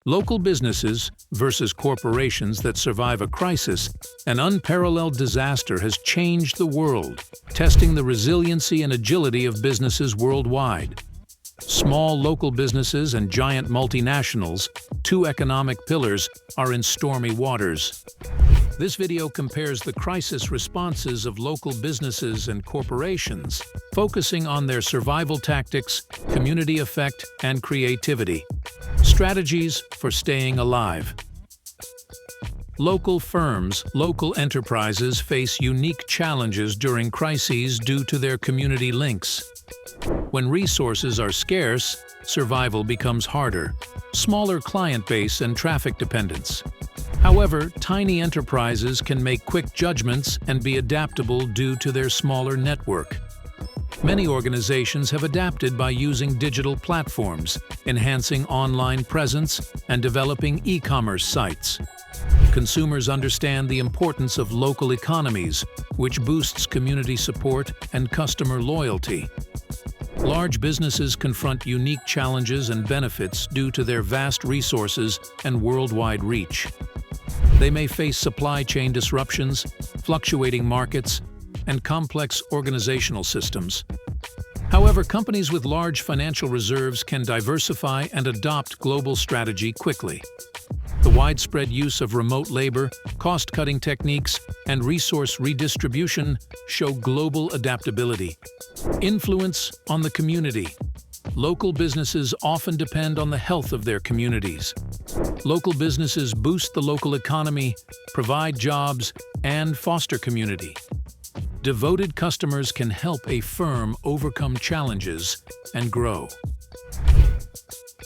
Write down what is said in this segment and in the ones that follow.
Local businesses versus corporations that survive a crisis, an unparalleled disaster has changed the world, testing the resiliency and agility of businesses worldwide. Small local businesses and giant multinationals, two economic pillars, are in stormy waters. This video compares the crisis responses of local businesses and corporations, focusing on their survival tactics, community effect, and creativity. Strategies for staying alive. Local firms, local enterprises face unique challenges during crises due to their community links. When resources are scarce, survival becomes harder. Smaller client base and traffic dependence. However, tiny enterprises can make quick judgments and be adaptable due to their smaller network. Many organizations have adapted by using digital platforms, enhancing online presence, and developing e-commerce sites. Consumers understand the importance of local economies, which boosts community support and customer loyalty. Large businesses confront unique challenges and benefits due to their vast resources and worldwide reach. They may face supply chain disruptions, fluctuating markets, and complex organizational systems. However, companies with large financial reserves can diversify and adopt global strategy quickly. The widespread use of remote labor, cost-cutting techniques, and resource redistribution show global adaptability. Influence on the community. Local businesses often depend on the health of their communities. Local businesses boost the local economy, provide jobs, and foster community. Devoted customers can help a firm overcome challenges and grow.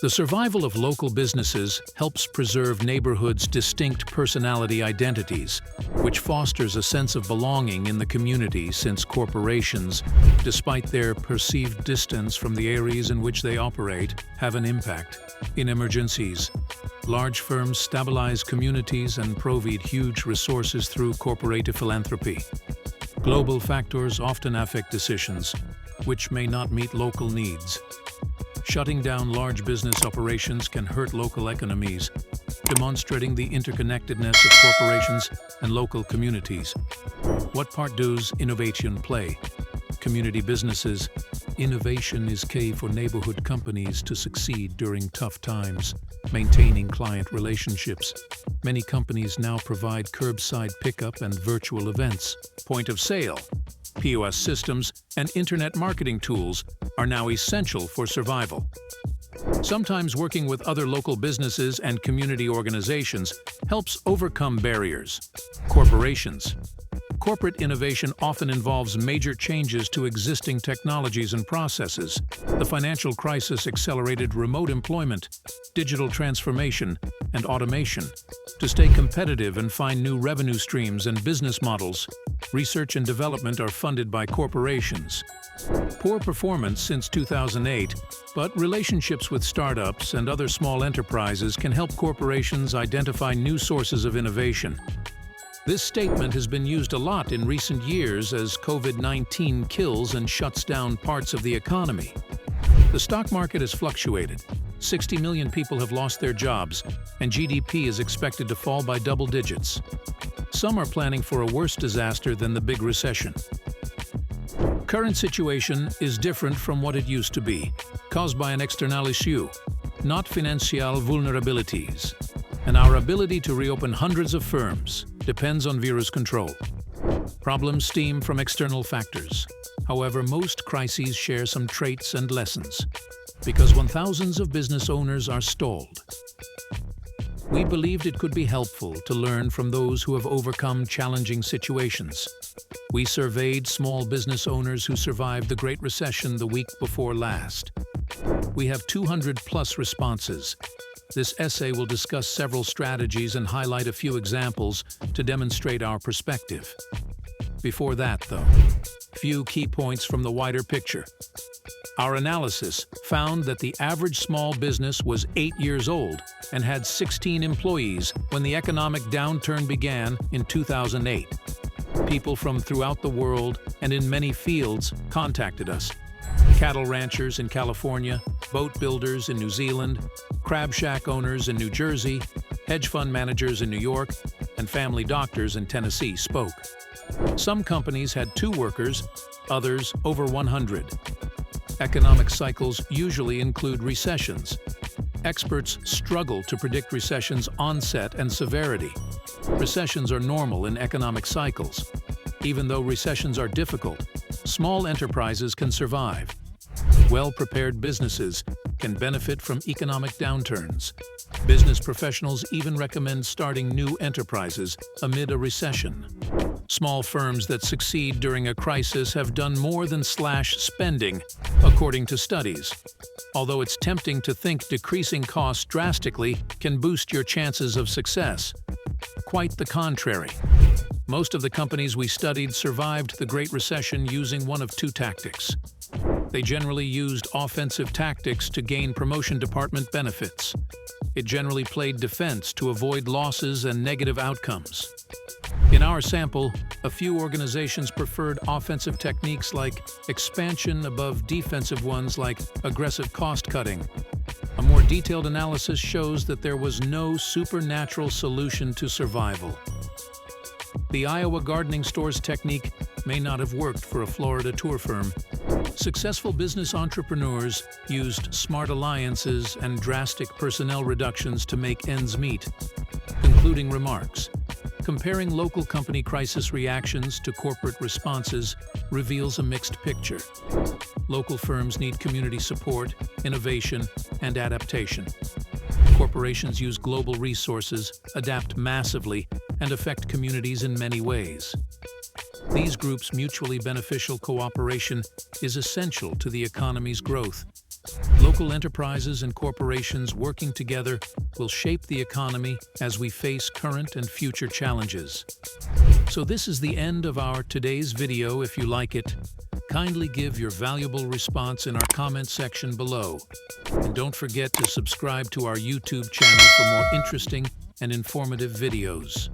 The survival of local businesses helps preserve neighborhoods' distinct personality identities, which fosters a sense of belonging in the community since corporations, despite their perceived distance from the areas in which they operate, have an impact. In emergencies, large firms stabilize communities and provide huge resources through corporate philanthropy. Global factors often affect decisions, which may not meet local needs. Shutting down large business operations can hurt local economies, demonstrating the interconnectedness of corporations and local communities. What part does innovation play? Community businesses. Innovation is key for neighborhood companies to succeed during tough times, maintaining client relationships. Many companies now provide curbside pickup and virtual events. Point of sale, POS systems, and internet marketing tools are now essential for survival. Sometimes working with other local businesses and community organizations helps overcome barriers. Corporations. Corporate innovation often involves major changes to existing technologies and processes. The financial crisis accelerated remote employment, digital transformation, and automation. To stay competitive and find new revenue streams and business models, research and development are funded by corporations. Poor performance since 2008, but relationships with startups and other small enterprises can help corporations identify new sources of innovation. This statement has been used a lot in recent years as COVID-19 kills and shuts down parts of the economy. The stock market has fluctuated. 60 million people have lost their jobs, and GDP is expected to fall by double digits. Some are planning for a worse disaster than the big recession. Current situation is different from what it used to be, caused by an external issue, not financial vulnerabilities. And our ability to reopen hundreds of firms depends on virus control. Problems stem from external factors. However, most crises share some traits and lessons, because when thousands of business owners are stalled, we believed it could be helpful to learn from those who have overcome challenging situations. We surveyed small business owners who survived the Great Recession the week before last. We have 200+ responses. This essay will discuss several strategies and highlight a few examples to demonstrate our perspective. Before that, though, few key points from the wider picture. Our analysis found that the average small business was 8 years old and had 16 employees when the economic downturn began in 2008. People from throughout the world and in many fields contacted us. Cattle ranchers in California, boat builders in New Zealand, crab shack owners in New Jersey, hedge fund managers in New York, and family doctors in Tennessee spoke. Some companies had 2 workers, others over 100. Economic cycles usually include recessions. Experts struggle to predict recessions' onset and severity. Recessions are normal in economic cycles. Even though recessions are difficult, small enterprises can survive. Well-prepared businesses can benefit from economic downturns. Business professionals even recommend starting new enterprises amid a recession. Small firms that succeed during a crisis have done more than slash spending, according to studies. Although it's tempting to think decreasing costs drastically can boost your chances of success. Quite the contrary. Most of the companies we studied survived the Great Recession using one of 2 tactics. They generally used offensive tactics to gain promotion department benefits. It generally played defense to avoid losses and negative outcomes. In our sample, a few organizations preferred offensive techniques like expansion above defensive ones like aggressive cost-cutting. A more detailed analysis shows that there was no supernatural solution to survival. The Iowa gardening store's technique may not have worked for a Florida tour firm. Successful business entrepreneurs used smart alliances and drastic personnel reductions to make ends meet. Concluding remarks. Comparing local company crisis reactions to corporate responses reveals a mixed picture. Local firms need community support, innovation, and adaptation. Corporations use global resources, adapt massively, and affect communities in many ways. These groups' mutually beneficial cooperation is essential to the economy's growth. Local enterprises and corporations working together will shape the economy as we face current and future challenges. So this is the end of our today's video. If you like it, kindly give your valuable response in our comment section below. And don't forget to subscribe to our YouTube channel for more interesting and informative videos.